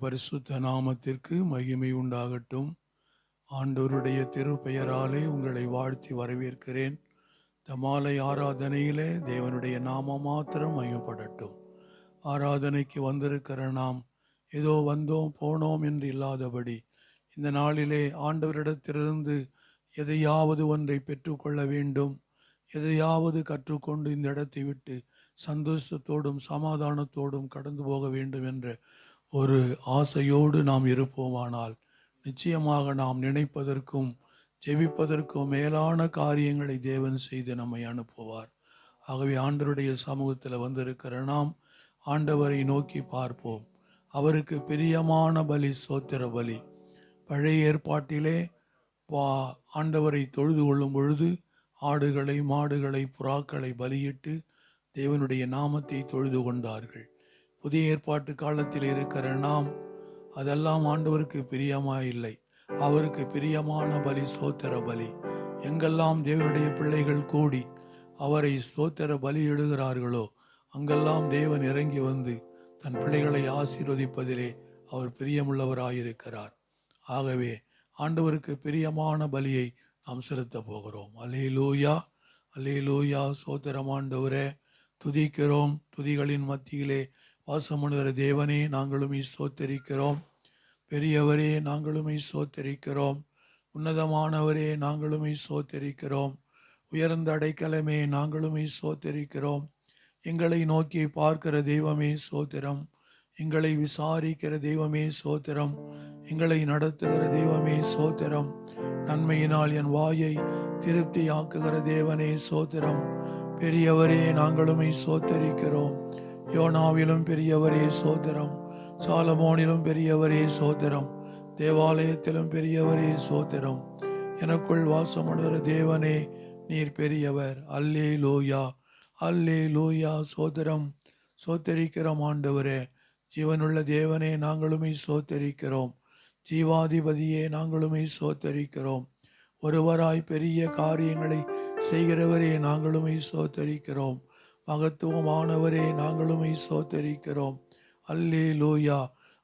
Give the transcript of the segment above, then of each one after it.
பரிசுத்த நாமத்திற்கு மகிமை உண்டாகட்டும். ஆண்டவருடைய திருப்பெயராலே உங்களை வாழ்த்தி வரவேற்கிறேன். இந்த மாலை ஆராதனையிலே தேவனுடைய நாமம் மாத்திரம் மகிமைப்படட்டும். ஆராதனைக்கு வந்திருக்கிற நாம் ஏதோ வந்தோம் போனோம் என்று இல்லாதபடி இந்த நாளிலே ஆண்டவரிடத்திலிருந்து எதையாவது ஒன்றை பெற்றுக்கொள்ள வேண்டும், எதையாவது கற்றுக்கொண்டு இந்த இடத்தை விட்டு சந்தோஷத்தோடும் சமாதானத்தோடும் கடந்து போக வேண்டும் என்ற ஒரு ஆசையோடு நாம் இருப்போமானால் நிச்சயமாக நாம் நினைப்பதற்கும் ஜெபிப்பதற்கும் மேலான காரியங்களை தேவன் செய்து நம்மை அனுப்புவார். ஆகவே ஆண்டவருடைய சமூகத்தில் வந்திருக்கிற நாம் ஆண்டவரை நோக்கி பார்ப்போம். அவருக்கு பிரியமான பலி ஸ்தோத்திர பலி. பழைய ஏற்பாட்டிலே ஆண்டவரை தொழுது கொள்ளும் பொழுது ஆடுகளை மாடுகளை புறாக்களை பலியிட்டு தேவனுடைய நாமத்தை தொழுது கொண்டார்கள். புதிய ஏற்பாட்டு காலத்தில் இருக்கிற நாம் அதெல்லாம் ஆண்டவருக்கு பிரியமாயில்லை. அவருக்கு பிரியமான பலி ஸ்தோத்திர பலி. எங்கெல்லாம் தேவனுடைய பிள்ளைகள் கூடி அவரை ஸ்தோத்திர பலியிடுகிறார்களோ அங்கெல்லாம் தேவன் இறங்கி வந்து தன் பிள்ளைகளை ஆசீர்வதிப்பதிலே அவர் பிரியமுள்ளவராயிருக்கிறார். ஆகவே ஆண்டவருக்கு பிரியமான பலியை நாம் செலுத்த போகிறோம். அல்லேலூயா, அல்லேலூயா. ஸ்தோத்திரம் ஆண்டவரே, துதிக்கிறோம். துதிகளின் மத்தியிலே வாசமுணுகிற தேவனே நாங்களும் ஸ்தோத்தரிக்கிறோம். பெரியவரே நாங்களும் ஸ்தோத்தரிக்கிறோம். உன்னதமானவரே நாங்களும் ஸ்தோத்தரிக்கிறோம். உயர்ந்த அடைக்கலமே நாங்களும் ஸ்தோத்தரிக்கிறோம். எங்களை நோக்கி பார்க்கிற தெய்வமே ஸ்தோத்திரம். எங்களை விசாரிக்கிற தெய்வமே ஸ்தோத்திரம். எங்களை நடத்துகிற தெய்வமே ஸ்தோத்திரம். நன்மையினால் என் வாயை திருப்தியாக்குகிற தேவனே ஸ்தோத்திரம். பெரியவரே நாங்களும் ஸ்தோத்தரிக்கிறோம். யோனாவிலும் பெரியவரே ஸ்தோத்திரம். சாலமோனிலும் பெரியவரே ஸ்தோத்திரம். தேவாலயத்திலும் பெரியவரே ஸ்தோத்திரம். எனக்குள் வாசமுணுகிற தேவனே நீர் பெரியவர். அல்லேலூயா, அல்லேலூயா. ஸ்தோத்திரம். ஸ்தோத்தரிக்கிறோம் ஆண்டவரே. ஜீவனுள்ள தேவனே நாங்களும் ஸ்தோத்தரிக்கிறோம். ஜீவாதிபதியே நாங்களும் ஸ்தோத்தரிக்கிறோம். ஒருவராய் பெரிய காரியங்களை செய்கிறவரே நாங்களும் ஸ்தோத்தரிக்கிறோம். மகத்துவமானவரே நாங்களும் ஸ்தோத்தரிக்கிறோம். அல்லேலூயா,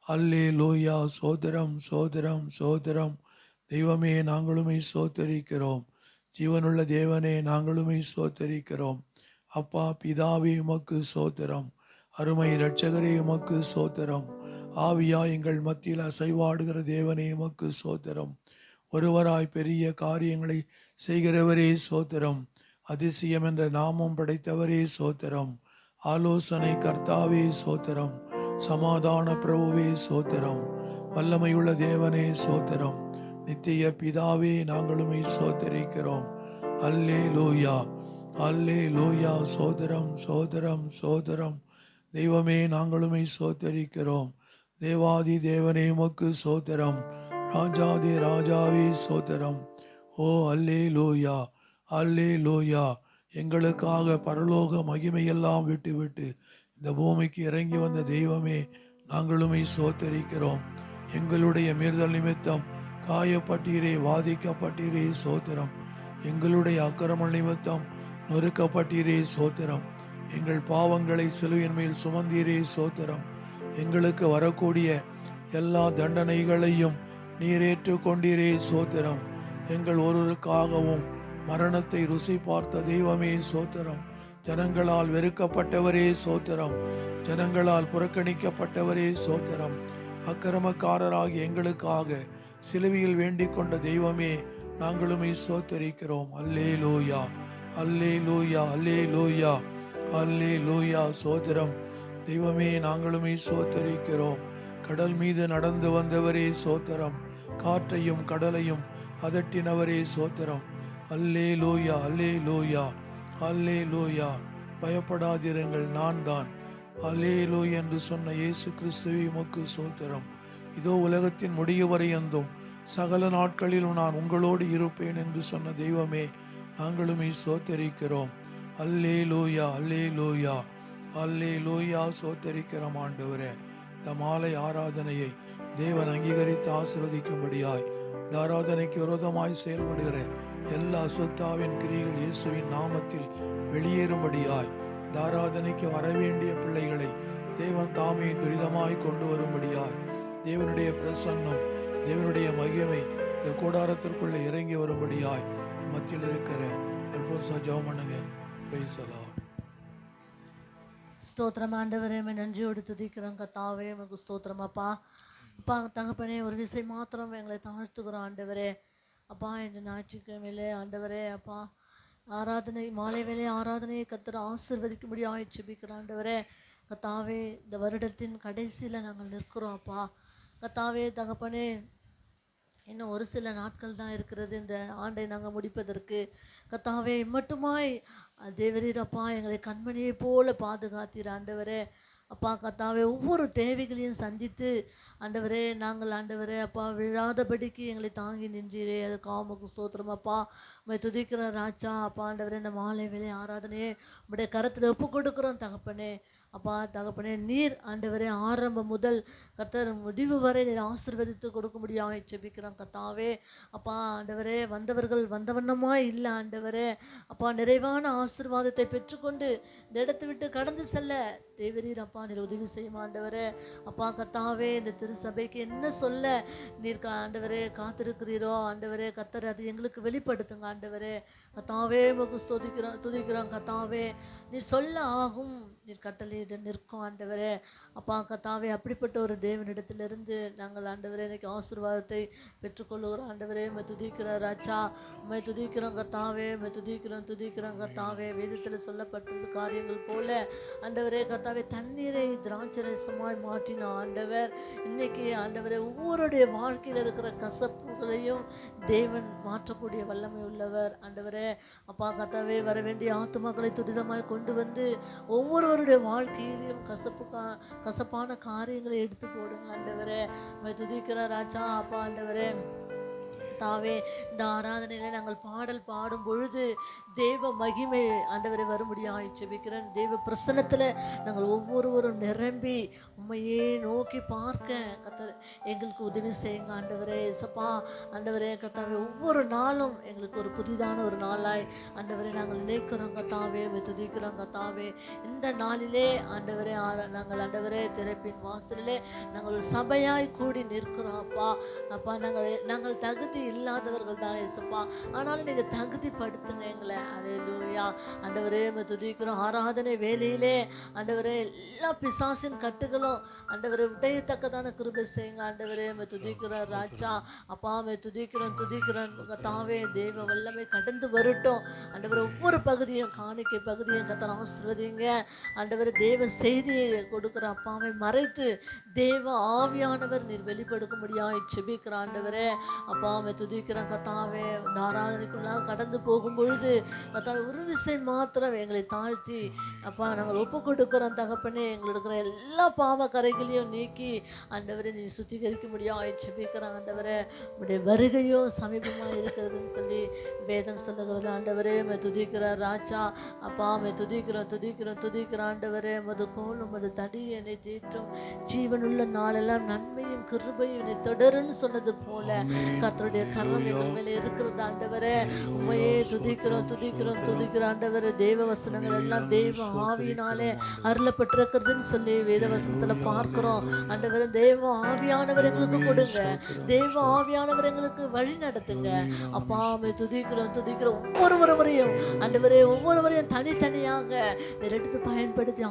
அல்லேலூயா. சோதரம் சோதரம் சோதரம். தெய்வமே நாங்களும் ஸ்தோத்தரிக்கிறோம். ஜீவனுள்ள தேவனே நாங்களும் ஸ்தோத்தரிக்கிறோம். அப்பா பிதாவே உமக்கு ஸ்தோத்திரம். அருமை இரட்சகரே உமக்கு ஸ்தோத்திரம். ஆவியா எங்கள் மத்தியில் அசைவாடுகிற தேவனே உமக்கு ஸ்தோத்திரம். ஒருவராய் பெரிய காரியங்களை செய்கிறவரே ஸ்தோத்திரம். அதிசயம் என்ற நாமம் படைத்தவரே ஸ்தோத்திரம். ஆலோசனை கர்த்தாவே ஸ்தோத்திரம். சமாதான பிரபுவே ஸ்தோத்திரம். வல்லமையுள்ள தேவனே ஸ்தோத்திரம். நித்திய பிதாவே நாங்களும் ஸ்தோத்தரிக்கிறோம். அல்லேலூயா, அல்லேலூயா. சோதரம் சோதரம் சோதரம். தெய்வமே நாங்களும் ஸ்தோத்தரிக்கிறோம். தேவாதி தேவனே உமக்கு ஸ்தோத்திரம். ராஜாதி ராஜாவே ஸ்தோத்திரம். ஓ அல்லேலூயா, அல்லேலூயா. எங்களுக்காக பரலோக மகிமையெல்லாம் விட்டு இந்த பூமிக்கு இறங்கி வந்த தெய்வமே நாங்களும் ஸ்தோத்தரிக்கிறோம். எங்களுடைய மீறுதல் நிமித்தம் காயப்பட்டீரே, வாதிக்கப்பட்டீரே ஸ்தோத்திரம். எங்களுடைய அக்கிரம நிமித்தம் நொறுக்கப்பட்டீரே ஸ்தோத்திரம். எங்கள் பாவங்களை சிலுவையின் மேல் சுமந்தீரே ஸ்தோத்திரம். எங்களுக்கு வரக்கூடிய எல்லா தண்டனைகளையும் நீர் ஏற்றுக்கொண்டீரே ஸ்தோத்திரம். எங்கள் ஒருவருக்காகவும் மரணத்தை ருசி பார்த்த தெய்வமே ஸ்தோத்திரம். ஜனங்களால் வெறுக்கப்பட்டவரே ஸ்தோத்திரம். ஜனங்களால் புறக்கணிக்கப்பட்டவரே ஸ்தோத்திரம். அக்கிரமக்காரராகி எங்களுக்காக சிலுவையில் வேண்டிக் கொண்ட தெய்வமே நாங்களும் ஸ்தோத்தரிக்கிறோம். அல்லேலூயா, அல்லேலூயா, அல்லேலூயா, அல்லேலூயா. ஸ்தோத்திரம். தெய்வமே நாங்களும் ஸ்தோத்தரிக்கிறோம். கடல் மீது நடந்து வந்தவரே ஸ்தோத்திரம். காற்றையும் கடலையும் அதட்டினவரே ஸ்தோத்திரம். அல்லேலூயா, அல்லேலூயா, அல்லேலூயா. பயப்படாதிருங்கள், நான் தான் அல்லேலூயா என்று சொன்ன இயேசு கிறிஸ்துவே உமக்கு ஸ்தோத்திரம். இதோ உலகத்தின் முடிவு வரை என்றும் சகல நாட்களிலும் நான் உங்களோடு இருப்பேன் என்று சொன்ன தெய்வமே நாங்களும் ஸ்தோத்தரிக்கிறோம். அல்லேலூயா, அல்லேலூயா, அல்லேலூயா. ஸ்தோத்தரிக்கிறோம் ஆண்டவரே. இந்த மாலை ஆராதனையை தேவன் அங்கீகரித்து ஆசீர்வதிக்கும்படியாய் இந்த ஆராதனைக்கு விரோதமாய் செயல்படுகிற எல்லா அசுத்தாவின் கிரியைகள் இயேசுவின் நாமத்தில் வெளியேறும்படியாய் இந்த ஆராதனைக்கு வரவேண்டிய பிள்ளைகளை தேவன் தாமே துரிதமாய் கொண்டு வரும்படியாய் தேவனுடைய பிரசன்னம், தேவனுடைய மகிமை இந்த கூடாரத்திற்குள்ளே இறங்கி வரும்படியாய் மத்தியில் இருக்கிற அல்போன்சா ஜெபம் பண்ணுங்க. Praise the Lord. ஸ்தோத்திரம் ஆண்டவரே, நன்றியோடு துதிக்கிறோம் கர்த்தாவே. உமக்கு ஸ்தோத்திரம் அப்பா. அப்பா தகப்பனே, ஒரு விசை மாத்திரம் எங்களை தாழ்த்துக்கிறோம் ஆண்டவரே. அப்பா இந்த ஞாயிற்றுக்கிழமையிலே ஆண்டவரே அப்பா ஆராதனை, மாலை வேலை ஆராதனையை கர்த்தர் ஆசீர்வதிக்கும்படியாக ஜெபிக்கிறோம் ஆண்டவரே. கர்த்தாவே, இந்த வருடத்தின் கடைசியில் நாங்கள் நிற்கிறோம் அப்பா. கர்த்தாவே தகப்பனே, இன்னும் ஒரு சில நாட்கள் தான் இருக்கிறது இந்த ஆண்டை நாங்கள் முடிப்பதற்கு. கர்த்தாவே மட்டுமாய் தேவரீர் அப்பா எங்களை கண்மணியை போல பாதுகாத்தீர் ஆண்டவரே. அப்பா கர்த்தாவே, ஒவ்வொரு தேவைகளையும் சந்தித்து ஆண்டவரே நாங்கள் ஆண்டவரே அப்பா விழாதபடிக்கு எங்களை தாங்கி நின்றீரே, அதுக்காக உமக்கு ஸ்தோத்திரம் அப்பா. உம்மை துதிக்கிற ராஜா அப்பா. ஆண்டவரே, இந்த மாலை வேலை ஆராதனையே உம்முடைய கரத்தில் ஒப்பு கொடுக்குறோம் தகப்பனே. அப்பா தகப்பனே, நீர் ஆண்டவரே ஆரம்பம் முதல் கர்த்தர் முடிவு வரை நீர் ஆசீர்வதித்து கொடுக்க முடியாமல் ஜெபிக்கிறோம் கர்த்தாவே. அப்பா ஆண்டவரே, வந்தவர்கள் வந்தவண்ணமாய் இல்லை ஆண்டவரே அப்பா. நிறைவான ஆசீர்வாதத்தை பெற்றுக்கொண்டு இந்த இடத்தை விட்டு கடந்து செல்ல தேவரீர் அப்பா நீர் உதவி செய்யும் ஆண்டவரே. அப்பா கர்த்தாவே, இந்த திருச்சபைக்கு என்ன சொல்ல நீர் ஆண்டவரே காத்திருக்கிறீரோ ஆண்டவரே கர்த்தர் அது எங்களுக்கு வெளிப்படுத்துங்க ஆண்டவரே. கர்த்தாவே உமக்கு துதிக்கிறோம் கர்த்தாவே. நீர் சொல்ல ஆகும், நீர் கட்டளையிட நிற்கும் ஆண்டவரே. அப்பா கர்த்தாவே, அப்படிப்பட்ட ஒரு தேவனிடத்திலிருந்து நாங்கள் ஆண்டவரே இன்னைக்கு ஆசீர்வாதத்தை பெற்றுக்கொள்ளுகிறோம் ஆண்டவரே. உம்மை துதிக்கிறோம் ராஜா, உம்மை துதிக்கிறோம் கர்த்தாவே, உம்மை துதிக்கிறோம் கர்த்தாவே. வேதத்தில் சொல்லப்பட்டது காரியங்கள் போல ஆண்டவரே கர்த்தாவே தண்ணீரை திராட்சரசமாய் மாற்றின ஆண்டவர் இன்னைக்கு ஆண்டவரே ஒவ்வொருடைய வாழ்க்கையில் இருக்கிற கசப்புகளையும் தேவன் மாற்றக்கூடிய வல்லமை உள்ளவர் ஆண்டவரே. அப்பா கர்த்தாவே, வர வேண்டிய ஆத்துமாக்களை துரிதமாய் கொண்டு வந்து ஒவ்வொருவருடைய வாழ்க்கையிலும் கசப்பான காரியங்களை எடுத்து போடுங்க ஆண்டவரே. உம்மை துதிக்கிற ராஜா அப்பா. ஆண்டவரே தாவே, இந்த ஆராதனையில நாங்கள் பாடல் பாடும் பொழுது தேவ மகிமை ஆண்டவரை வரும்படியாக ஜெபிக்கிறேன். தேவ பிரசன்னத்தில் நாங்கள் ஒவ்வொருவரும் நிரம்பி உண்மையே நோக்கி பார்க்க கர்த்தர் எங்களுக்கு உதவி செய்யுங்க ஆண்டவரே. இசப்பா ஆண்டவரே கர்த்தாவே, ஒவ்வொரு நாளும் எங்களுக்கு ஒரு புதிதான ஒரு நாளாய் ஆண்டவரே நாங்கள் நினைக்கிறோம் கர்த்தாவே, துதிக்கிறோம் கர்த்தாவே. இந்த நாளிலே ஆண்டவரே நாங்கள் ஆண்டவரே திறப்பின் வாசலிலே நாங்கள் ஒரு சபையாய் கூடி நிற்கிறோம் அப்பா. அப்பா நாங்கள் தகுதி இல்லாதவர்கள் தான் இசப்பா, ஆனாலும் நீங்க தகுதிப்படுத்துங்க எங்களை. அல்லேலூயா ஆண்டவரே, துதிக்கிறோம். ஆராதனை வேலையிலே ஆண்டவரே எல்லா பிசாசின் கட்டுகளும் ஆண்டவரே உடையத்தக்கதான கிருபை செய்யுங்க ஆண்டவரே. துதிக்கிற ராஜா அப்பா. துதிக்கிறோம் தாவே. தேவ வல்லமை கடந்து வரட்டும் ஆண்டவரே. ஒவ்வொரு பகுதியும் காணிக்கை பகுதியும் கர்த்தர் ஆசீர்வதிங்க ஆண்டவரே. தேவ செய்தியை கொடுக்கிற அப்பாவை மறைத்து தேவ ஆவியானவர் நீர் வெளிப்படுத்த முடியாது ஜெபிக்கிற ஆண்டவரே. அப்பா துதிக்கிறோம் கர்த்தாவே. இந்த ஆராதனைக்குள்ளாக கடந்து போகும் பொழுது கர்த்தாவே ஒரு விசை மாத்திரம் எங்களை தாழ்த்தி அப்பா நாங்கள் ஒப்பு கொடுக்கிறோம் தகப்பனே. எங்களுக்கு இருக்கிற எல்லா பாவ கரைகளையும் நீக்கி ஆண்டவரை நீ சுத்திகரிக்க முடியாது ஜெபிக்கிறோம் ஆண்டவரே. உடைய வருகையோ சமீபமாக இருக்கிறதுன்னு சொல்லி வேதம் சொல்லுகிறது ஆண்டவரே. துதிக்கிற ராஜா அப்பா. துதிக்கிற ஆண்டவரே. மது கோலும் மது தடி என்னை தேற்றும் ஜீவனுள்ள நாளெல்லாம் நன்மையும் கிருபையும் என்னை தொடருன்னு சொன்னது போல கர்த்தருடைய கரம் எங்கள் மேலே இருக்கிறது ஆண்டவரே. உண்மையே துதிக்கிறோம் ஆண்டவரே. தேவ வசனங்கள் எல்லாம் தேவ ஆவியினாலே அருளப்பட்டிருக்கிறதுன்னு சொல்லி வேத வசனத்துல பார்க்கிறோம் ஆண்டவரே. தேவ ஆவியானவர் எங்களுக்கு கொடுங்க, தேவ ஆவியானவர் எங்களுக்கு வழி நடத்துங்க அப்பா. துதிக்கிறோம் ஒவ்வொருவரையும் ஆண்டவரே, ஒவ்வொருவரையும் தனித்தனியாக எடுத்து பயன்படுத்தி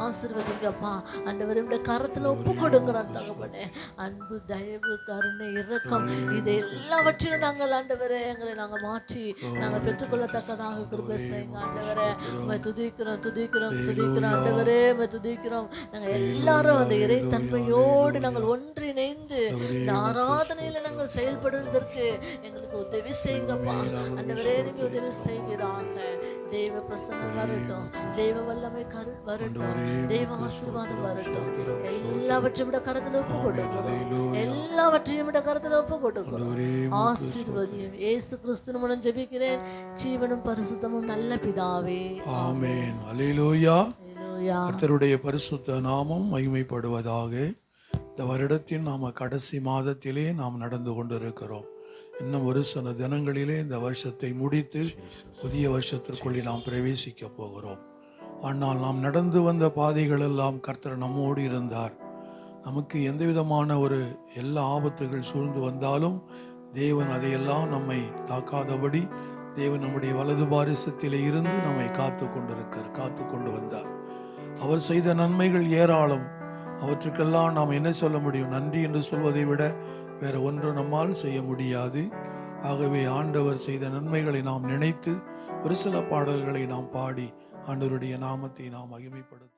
ஆசீர்வதிங்கப்பா ஆண்டவரே. இந்த கரத்துல ஒப்பு கொடுக்கிறோம் தகப்பனே. அன்பு, தயவு, கருணை, இரக்கம் இது எல்லாவற்றையும் நாங்கள் ஆண்டவரே எங்களை நாங்கள் மாற்றி நாங்கள் பெற்றுக்கொள்ளத்தக்கதாக கிருபை செய்யுங்க ஆண்டவரே. துதிக்கிறோம் ஆண்டவரே. துதிக்கிறோம். நாங்கள் எல்லாரும் அந்த இறை தன்மையோடு நாங்கள் ஒன்றிணைந்து இந்த ஆராதனையில நாங்கள் செயல்படுவதற்கு எங்களுக்கு உதவி செய்யுங்கப்பா ஆண்டவரே. நீங்க உதவி செய்கிறாங்க. தெய்வ பிரசன்னம் வரட்டும், தெய்வ வல்லமை வரட்டும், தெய்வ ஆசீர்வாதம் வரட்டும். எல்லாவற்றையும் விட கருத்துல ஒப்பு கொடுக்கிறோம். ஆசீர்வதியும் இயேசு கிறிஸ்துவின் மூலம் ஜெபிக்கிறேன் ஜீவனும் பரிசுத்தமும் நல்ல பிதாவே, ஆமென். அல்லேலூயா. கர்த்தருடைய பரிசுத்த நாமம் மகிமைப்படுவதாக. இந்த வருடத்தின் நாம கடைசி மாதத்திலே நாம் நடந்து கொண்டிருக்கிறோம். இன்னும் ஒரு சில தினங்களிலே இந்த வருஷத்தை முடித்து புதிய வருஷத்திற்குள்ளே நாம் பிரவேசிக்க போகிறோம். ஆனால் நாம் நடந்து வந்த பாதைகள் எல்லாம் கர்த்தர் நம்மோடு இருந்தார். நமக்கு எந்த விதமான ஒரு எல்லா ஆபத்துகள் சூழ்ந்து வந்தாலும் தேவன் அதையெல்லாம் நம்மை தாக்காதபடி தேவன் நம்முடைய வலது பாரிசத்திலே இருந்து நம்மை காத்து கொண்டு வந்தார். அவர் செய்த நன்மைகள் ஏராளம். அவற்றுக்கெல்லாம் நாம் என்ன சொல்ல முடியும்? நன்றி என்று சொல்வதை விட வேற ஒன்றும் நம்மால் செய்ய முடியாது. ஆகவே ஆண்டவர் செய்த நன்மைகளை நாம் நினைத்து ஒரு சில பாடல்களை நாம் பாடி ஆண்டவருடைய நாமத்தை நாம் மகிமைப்படுத்தும்.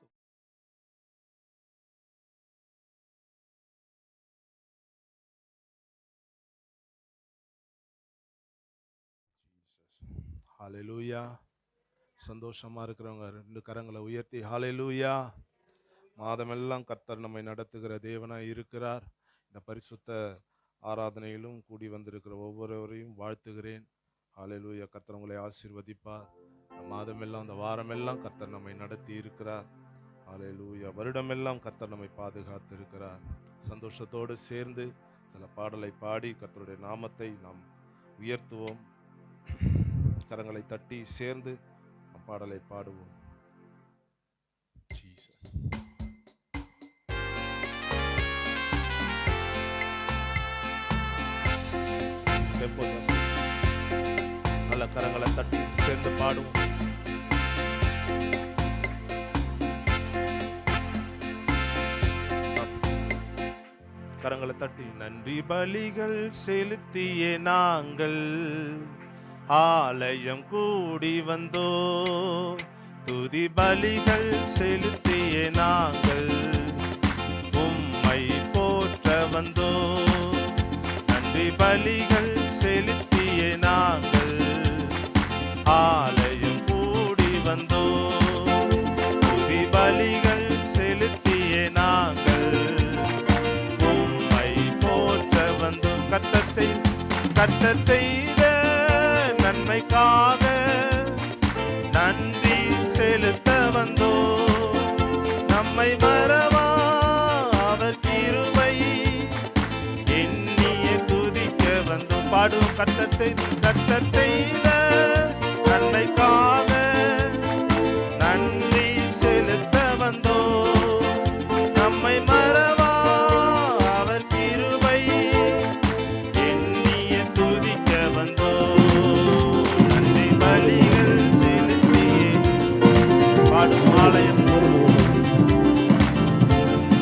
ஹalleluya. சந்தோஷமா இருக்கிறவங்க 2 கரங்களை உயர்த்தி ஹalleluya. மாதமெல்லாம் கர்த்தர் நம்மை நடத்துகிற தேவனாய் இருக்கிறார். இந்த பரிசுத்த ஆராதனையிலும் கூடி வந்திருக்கிற ஒவ்வொருவரையும் வாழ்த்துகிறேன். ஹalleluya. கர்த்தர் உங்களை ஆசீர்வதிப்பார். இந்த மாதமெல்லாம் இந்த வாரமெல்லாம் கர்த்தர் நம்மை நடத்தி இருக்கிறார். ஹalleluya. வருடமெல்லாம் கர்த்தர் நம்மை பாதுகாத்து இருக்கிறார். சந்தோஷத்தோடு சேர்ந்து சில பாடலை பாடி கர்த்தருடைய நாமத்தை நாம் உயர்த்துவோம். கரங்களை தட்டி சேர்ந்து நம் பாடலை பாடுவோம். நல்ல கரங்களை தட்டி சேர்ந்து பாடுவோம். கரங்களை தட்டி நன்றி பலிகள் செலுத்திய நாங்கள் ஆலயம் கூடி வந்தோ, துதி பலிகள் செலுத்திய நாங்கள் உம்மை போற்ற வந்தோ. நன்றி பலிகள் செலுத்திய நாங்கள் ஆலயம் கூடி வந்தோ, துதி பலிகள் செலுத்திய நாங்கள் உம்மை போற்ற வந்தோ. கர்த்தர் செய்த நன்மைக்காக நன்றி செலுத்த வந்தோ. நம்மை மறவா அவர் கிருபை எண்ணிய துதிக்க வந்தோ. பாடுவோம். கர்த்தர் செய்த நன்மைக்காக நன்றி செலுத்த வந்தோ. நம்மை மறவா அவர் கிருபை எண்ணிய துதிக்க வந்தோ. நன்றி பலிகள் செலுத்தியே பாடும் ஆலயம்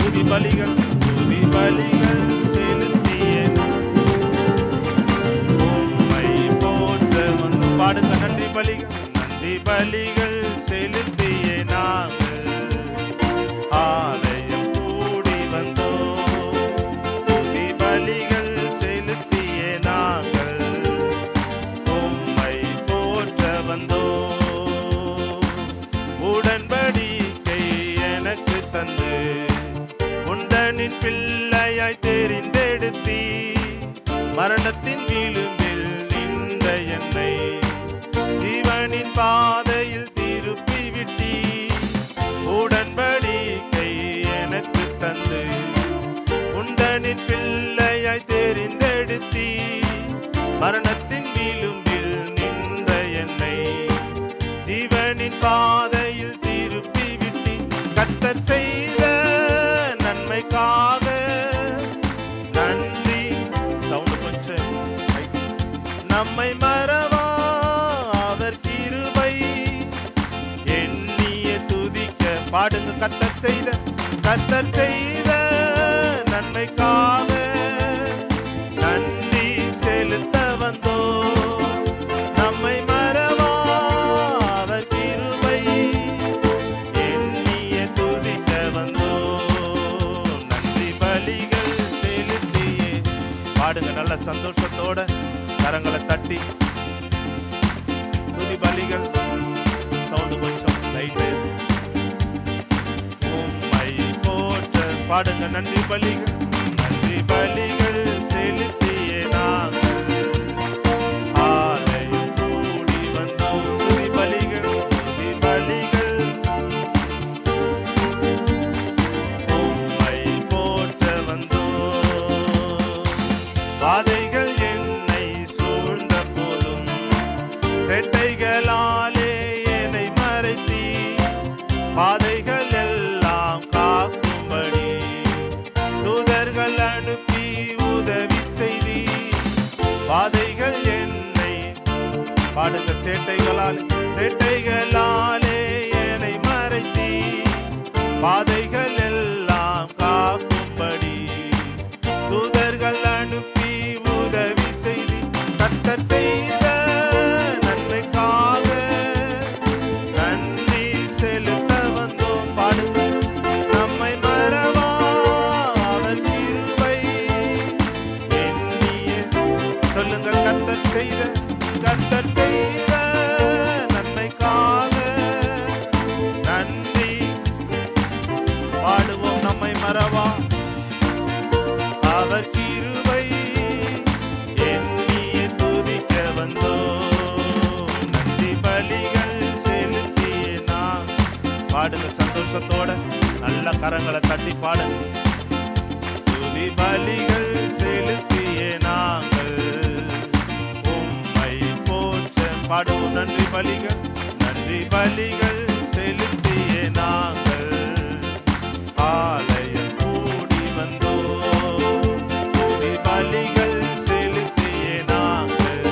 துதி பலிகள் செலுத்தியே உம்மை போற்ற வந்து பாடுங்க. நன்றி பலிகள் செலுத்தியே நாங்கள் ஆலயம் கூடி வந்தோ. துதி பலிகள் செலுத்தியே நாங்கள் உம்மை போற்ற வந்தோ. உடன்படிக்கை எனக்கு தந்து உண்டனின் பிள்ளையாய் தெரிந்தெடுத்தீ. மரணத்தின் விளிம்பில் நின்ற என்னை ஜீவனின் பாதையில் திருப்பி விட்டீ. உடன்படிக்கை எனக்கு தந்து உண்டனின் பிள்ளையாய் தெரிந்தெடுத்தீ. மரணத்தின் விளிம்பில் நின்ற என்னை ஜீவனின் பாதையில் திருப்பி விட்டீ. கர்த்தர் செய்த நன்மைக்காக நன்றி. சவுண்ட் கொஞ்சம். நம்மை மறவா அவர் கிருபை எண்ணிய துதிக்க பாடுங்க. கர்த்தர் செய்த நன்மைக்காக நன்றி செலுத்த வந்தோ. நம்மை மறவா அவர் கிருபை எண்ணிய துதிக்க வந்தோ. நன்றி பலிகள் செலுத்தியே பாடுங்க. நல்ல சந்தோஷத்தோட கரங்களை தட்டி துதி பலிகள் சவுண்ட் கொஞ்சம் லைட்டு உம்மை போற்ற பாடுங்க. நன்றி பலிகள் செலுத்தியே நாங்கள் ஆலயம் கூடி வந்தோம். துதி பலிகள் உம்மை போற்ற வந்தோம். வாதைகள் என்னை சூழ்ந்த போதும் செட்டைகளாலே என்னை மறைத்தீ. பாதைகள் எல்லாம் காக்கும்படி சேட்டைகளாலே என்னை மறைத்தி பாதைகள் எல்லாம் காக்கும்படி தூதர்கள் அனுப்பி உதவி செய்தி கர்த்தர் செய்த நன்மைக்காக நன்றி செலுத்த வந்தோம். பாடுங்க. நம்மை மறவா அவர் கிருபை எண்ணிய சொல்லுங்க. கர்த்தர் செய்த நன்மைக்காக நன்றி பாடுவோம். நம்மை மறவா அவர் கிருபை எண்ணிய துதிக்க வந்தோம். நன்றி பலிகள் செலுத்திய நாம் பாடுங்க. சந்தோஷத்தோட நல்ல கரங்களை தட்டி பாடுங்க. துதி பலிகள் செலுத்திய நாங்கள் உம்மை போற்ற பாடுவோம். நன்றி பலிகள் செலுத்திய நாங்கள் ஆலயம் கூடி வந்தோம். துதி பலிகள் செலுத்திய நாங்கள்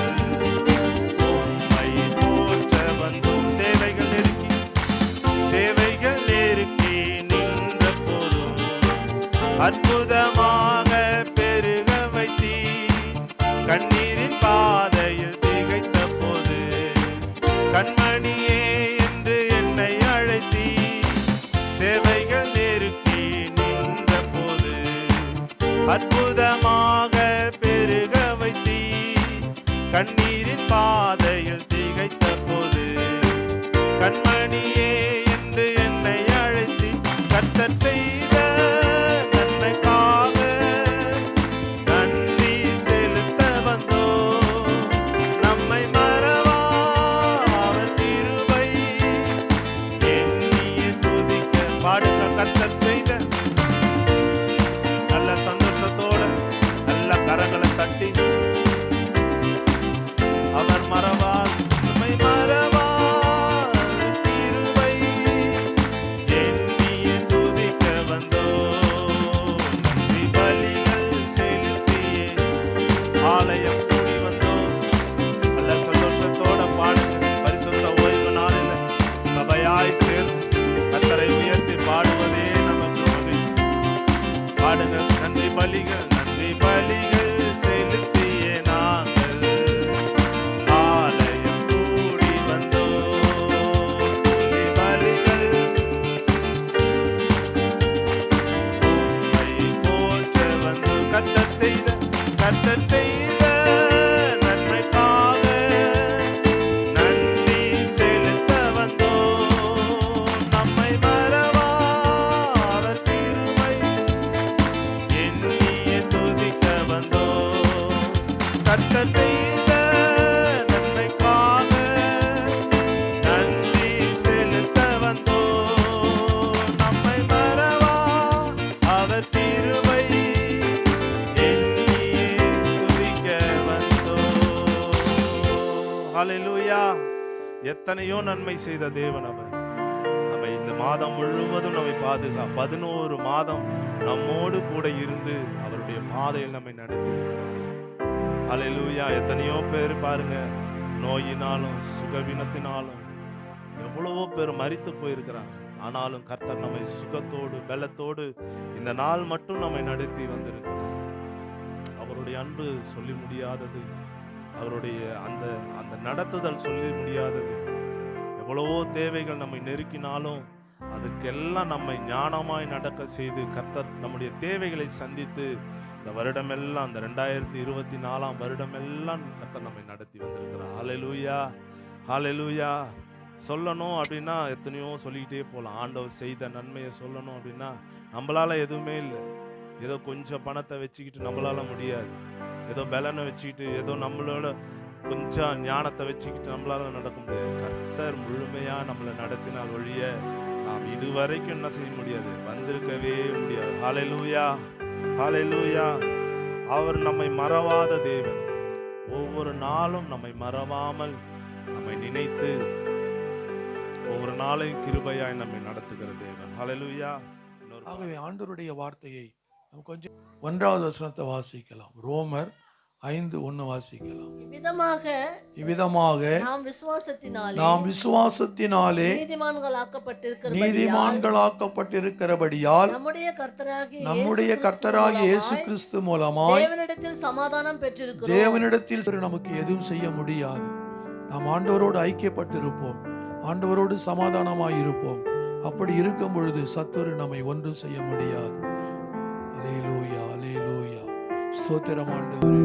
உம்மை போற்ற வந்தோம். தேவைகள் நெருக்கி நின்ற போதும் அற்புதமாக பெருக வைத்தீ கண்ணீரின் பாதையில் திகைத்த போது கண்மணியே என்று என்னை அழைத்தீ. தேவைகள் நெருக்கி நின்ற போது அற்புதமாக பெருக வைத்தீ கண்ணீரின் பாதையில் திகைத்த போது கண்மணியே என்று என்னை அழைத்தீ. கர்த்தர் செய்த நன்மைக்காக நன்றி செலுத்த வந்தோம். நம்மை மறவா அவர் கிருபை எண்ணிய துதிக்க பாடுங்க. கர்த்தர் செய்த நல்ல சந்தோஷத்தோட நல்ல கரங்களை தட்டி அவர் மறவா நம்மை மறவா கிருபை எண்ணிய துதிக்க வந்தோம். நன்றி பலிகள் செலுத்திய ஆலயம் கூடி வந்தோம். நல்ல சந்தோஷத்தோட பாடுங்க. பரிசுத்த ஓய்வு நாளில் சபையாய் சேர்ந்து கர்த்தரை உயர்த்தி பாடுவதே நமக்கு மகிழ்ச்சி. பாடுங்க. நன்றி பலிகள் செலுத்திய நாங்கள் ஆலயம் கூடி வந்தோம். துதி பலிகள் உம்மை போற்ற வந்தோம். கர்த்தர் செய்த நன்மைக்காக நன்றி செலுத்த வந்தோம். நம்மை மறவா அவர் கிருபை எண்ணிய துதிக்க வந்தோம். கர்த்தர் செய்த நன்மைக்காக நன்றி செலுத்த வந்தோம். நம்மை மறவா அவர் கிருபை எண்ணிய துதிக்க வந்தோம். ஹல்லேலூயா. எத்தனையோ நன்மை செய்த தேவன் அவர். நம்மை இந்த மாதம் முழுவதும் நம்மை 11 மாதம் நம்மோடு கூட இருந்து அவருடைய பாதையில் நம்மை நடத்தி இருக்கிறார். ஹல்லேலூயா. எத்தனையோ பேர் பாருங்க, நோயினாலும் சுகவீனத்தினாலும் எவ்வளவோ பேர் மரித்து போயிருக்கிறாங்க. ஆனாலும் கர்த்தர் நம்மை சுகத்தோடு பலத்தோடு இந்த நாள் மட்டும் நம்மை நடத்தி வந்திருக்கிறார். அவருடைய அன்பு சொல்லி முடியாதது. அவருடைய அந்த நடத்துதல் சொல்லி முடியாதது. எவ்வளவோ தேவைகள் நம்மை நெருக்கினாலும் அதுக்கெல்லாம் நம்மை ஞானமாய் நடக்க செய்து கர்த்தர் நம்முடைய தேவைகளை சந்தித்து இந்த வருடமெல்லாம், இந்த 2024 வருடமெல்லாம் கர்த்தர் நம்மை நடத்தி வந்திருக்கிறார். ஹல்லேலூயா, ஹல்லேலூயா. சொல்லணும் அப்படின்னா எத்தனையோ சொல்லிக்கிட்டே போகலாம். ஆண்டவர் செய்த நன்மையை சொல்லணும் அப்படின்னா நம்மளால எதுவுமே இல்லை. ஏதோ கொஞ்சம் பணத்தை வச்சுக்கிட்டு நம்மளால முடியாது. ஏதோ பலனை வச்சுக்கிட்டு, ஏதோ நம்மளோட கொஞ்சம் ஞானத்தை வச்சுக்கிட்டு நம்மளால நடக்க முடியாது. கர்த்தர் முழுமையா நம்மளை நடத்தினால் ஒழிய நாம் இதுவரைக்கும் என்ன செய்ய முடியாது, வந்திருக்கவே முடியாது. ஹல்லேலூயா, ஹல்லேலூயா. அவர் நம்மை மறவாத தேவன். ஒவ்வொரு நாளும் நம்மை மறவாமல் நம்மை நினைத்து ஒவ்வொரு நாளையும் கிருபையாய் நம்மை நடத்துகிற தேவன். ஹல்லேலூயா. ஆகவே ஆண்டவருடைய வார்த்தையை நம்ம கொஞ்சம் 1வது வசனத்தை வாசிக்கலாம். ரோமர் 5:1 வாசிக்கலாம். இவ்விதமாக நாம் விசுவாசத்தினாலே நீதிமான்களாக்கப்பட்டிருக்கிறபடியால் நம்முடைய கர்த்தராகிய இயேசு கிறிஸ்து மூலமாய் தேவனிடத்தில் நமக்கு எதுவும் செய்ய முடியாது. நாம் ஆண்டவரோடு ஐக்கியப்பட்டிருப்போம், ஆண்டவரோடு சமாதானமாய் இருப்போம். அப்படி இருக்கும் பொழுது சத்துரு நம்மை ஒன்றும் செய்ய முடியாது. அல்லேலூயா, அல்லேலூயா. ஸ்தோத்திரம் ஆண்டவரே.